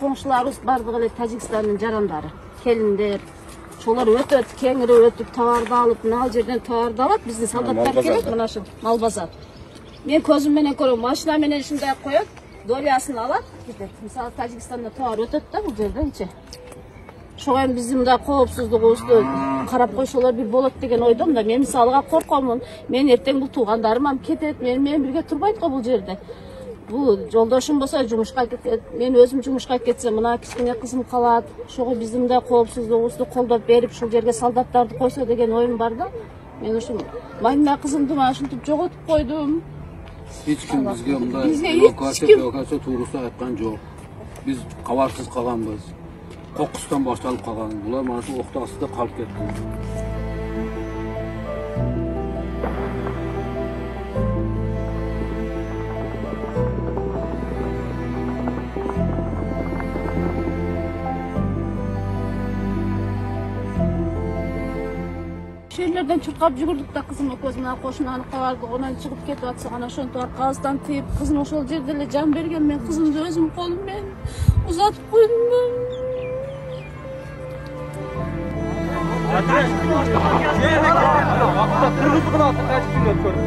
коңшуларыбыз бардыгы эле Тажикстандын жарандары, келиндер. Шолар өтөт, кеңири өтүп, товарды алып, мына жерден товарды алат, биздин солдаттар келет, мына ушул мал базар. Мен көзүм менен көрөм, машина менен ушундай коёт, долиясын алат, кетет. Мисалы Тажикстанда товар өтөт да бул жерденчи. Ошого эми биздин мындай коопсуздугубузду карап койсолор бир болот деген ойдомун да. Мен мисалыга коркомун. Мен эртең бул туугандарым кетет, менен бирге турбайт го бул жерде. Бул жолдошум болсо жумушка кетет, мен өзүм жумушка кетсем, мына кичине кызым калат. Ошого биздин мындай коопсуздугубузду колдоп берип, ушул жерге солдаттарды койсо деген оюм бар да. Мен ушул майна кызымды мына ушинтип жоготуп койдум. Эч ким бизге мындай эвакуация туурусунда айткан жок. Биз кабарсыз калганбыз. Кокустан башталып калган. Булар mana shu окту астында калып кетти. Şehirlerden çırpkap жүгүрдүк да кызым экөөбүз мына кошунаны кабардык, онан чыгып кетип атсак, анан ошентип аркабыздан тыйып, кызым ошол жерде эле жан берген. Мен кызымды өзүм колум менен узатып койдум. Кыргызды гана кайтып келип көрдүм.